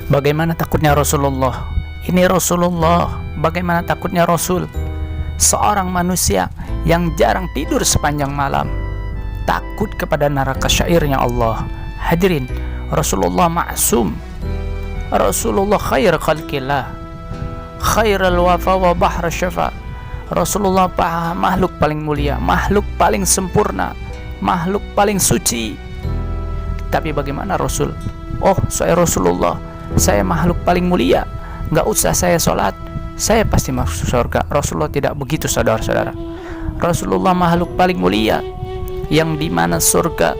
Bagaimana takutnya Rasulullah? Ini Rasulullah, bagaimana takutnya Rasul? Seorang manusia yang jarang tidur sepanjang malam, takut kepada neraka syairnya Allah. Hadirin, Rasulullah ma'sum. Rasulullah khair khalqillah, khairul wafa wa bahra syafa. Rasulullah makhluk paling mulia, makhluk paling sempurna, makhluk paling suci. Tapi bagaimana Rasul? Oh, saya Rasulullah, saya makhluk paling mulia, nggak usah saya sholat, saya pasti masuk surga. Rasulullah tidak begitu, saudara-saudara. Rasulullah makhluk paling mulia, yang dimana surga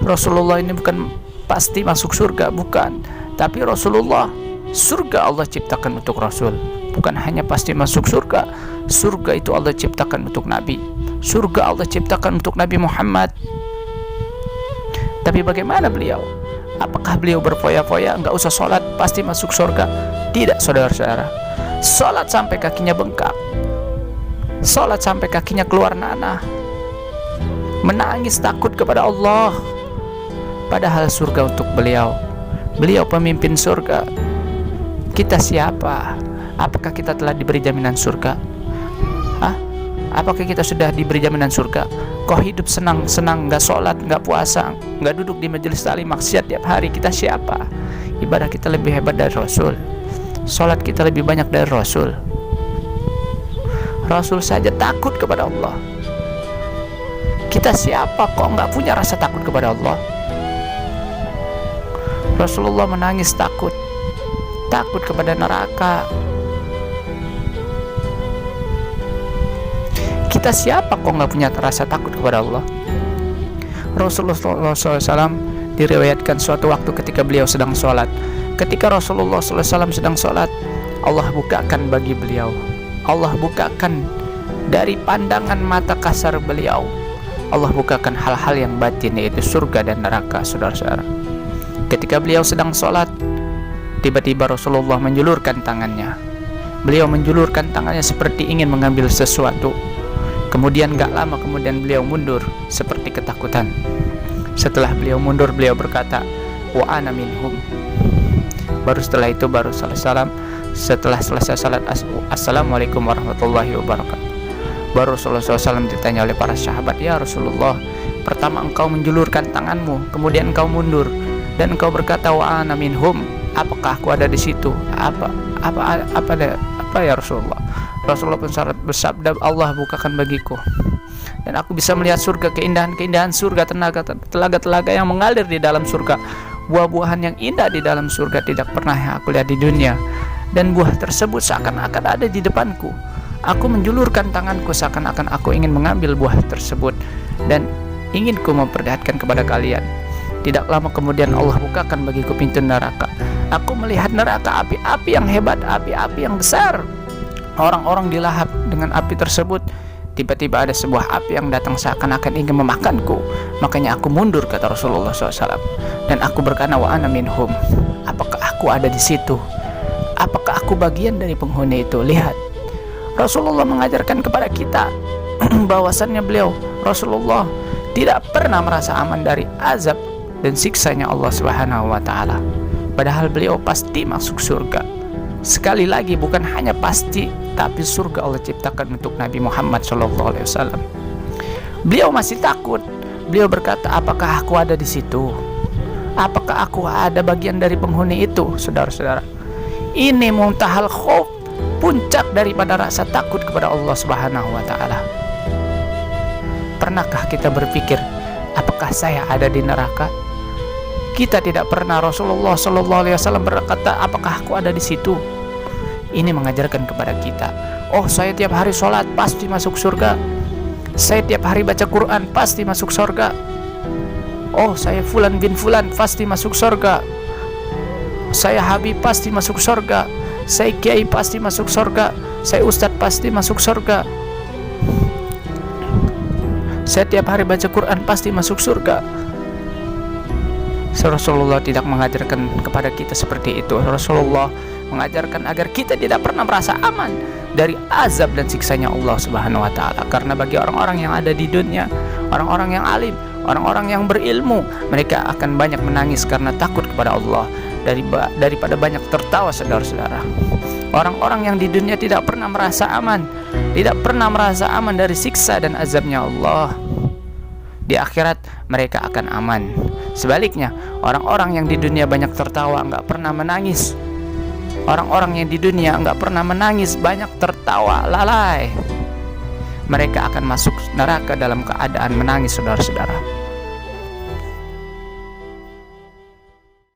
Rasulullah ini bukan pasti masuk surga, bukan. Tapi Rasulullah, surga Allah ciptakan untuk Rasul, bukan hanya pasti masuk surga. Surga itu Allah ciptakan untuk Nabi, surga Allah ciptakan untuk Nabi Muhammad. Tapi bagaimana beliau? Apakah beliau berfoya-foya, nggak usah sholat pasti masuk surga? Tidak, saudara-saudara. Sholat sampai kakinya bengkak, sholat sampai kakinya keluar nanah, menangis takut kepada Allah. Padahal surga untuk beliau, beliau pemimpin surga. Kita siapa? Apakah kita telah diberi jaminan surga? Apakah kita sudah diberi jaminan surga? Kok hidup senang-senang, nggak sholat, nggak puasa, nggak duduk di majelis taklim, maksiat tiap hari? Kita siapa? Ibadah kita lebih hebat dari Rasul, sholat kita lebih banyak dari Rasul. Rasul saja takut kepada Allah. Kita siapa kok nggak punya rasa takut kepada Allah? Rasulullah menangis takut kepada neraka. Kita siapa kok nggak punya rasa takut kepada Allah? Rasulullah SAW diriwayatkan suatu waktu ketika beliau sedang sholat. Ketika Rasulullah SAW sedang sholat, Allah bukakan bagi beliau, Allah bukakan dari pandangan mata kasar beliau, Allah bukakan hal-hal yang batin, yaitu surga dan neraka, saudara-saudara. Ketika beliau sedang sholat, tiba-tiba Rasulullah menjulurkan tangannya. Beliau menjulurkan tangannya seperti ingin mengambil sesuatu. Kemudian gak lama kemudian beliau mundur seperti ketakutan. Setelah beliau mundur, beliau berkata, wa ana minhum. Baru setelah itu setelah selesai salat, assalamualaikum warahmatullahi wabarakatuh, baru Rasulullah SAW ditanya oleh para sahabat, ya Rasulullah, pertama engkau menjulurkan tanganmu, kemudian engkau mundur, dan engkau berkata wa ana minhum, apakah aku ada di situ? Apa ya Rasulullah? Rasulullah pun bersabda, Allah bukakan bagiku, dan aku bisa melihat surga, keindahan-keindahan surga, telaga-telaga yang mengalir di dalam surga, buah-buahan yang indah di dalam surga tidak pernah aku lihat di dunia. Dan buah tersebut seakan-akan ada di depanku. Aku menjulurkan tanganku seakan-akan aku ingin mengambil buah tersebut dan ingin ku memperlihatkan kepada kalian. Tidak lama kemudian Allah bukakan bagiku pintu neraka. Aku melihat neraka, api-api yang hebat, api-api yang besar. Orang-orang dilahap dengan api tersebut. Tiba-tiba ada sebuah api yang datang seakan-akan ingin memakanku. Makanya aku mundur, kata Rasulullah SAW. Dan aku berkata, wa ana minhum. Apakah aku ada di situ? Apakah aku bagian dari penghuni itu? Lihat, Rasulullah mengajarkan kepada kita bahwasannya beliau, Rasulullah, tidak pernah merasa aman dari azab dan siksanya Allah Subhanahu wa Ta'ala. Padahal beliau pasti masuk surga. Sekali lagi, bukan hanya pasti, tapi surga Allah ciptakan untuk Nabi Muhammad SAW. Beliau masih takut. Beliau berkata, apakah aku ada di situ? Apakah aku ada bagian dari penghuni itu? Saudara-saudara, ini muntahal khauf, puncak daripada rasa takut kepada Allah Subhanahu wa Ta'ala. Pernahkah kita berpikir, apakah saya ada di neraka? Kita tidak pernah. Rasulullah SAW berkata, apakah aku ada di situ? Ini mengajarkan kepada kita, oh, saya tiap hari sholat pasti masuk surga, saya tiap hari baca Quran pasti masuk surga, oh, saya fulan bin fulan pasti masuk surga, saya Habib pasti masuk surga, saya Kiai pasti masuk surga, saya Ustadz pasti masuk surga, saya tiap hari baca Quran pasti masuk surga. Rasulullah tidak mengajarkan kepada kita seperti itu. Rasulullah mengajarkan agar kita tidak pernah merasa aman dari azab dan siksanya Allah Subhanahu wa Ta'ala. Karena bagi orang-orang yang ada di dunia, orang-orang yang alim, orang-orang yang berilmu, mereka akan banyak menangis karena takut kepada Allah. daripada banyak tertawa, saudara-saudara. Orang-orang yang di dunia tidak pernah merasa aman, tidak pernah merasa aman dari siksa dan azabnya Allah. Di akhirat mereka akan aman. Sebaliknya, orang-orang yang di dunia banyak tertawa, nggak pernah menangis. Orang-orang yang di dunia nggak pernah menangis, banyak tertawa, lalai, mereka akan masuk neraka dalam keadaan menangis, saudara-saudara.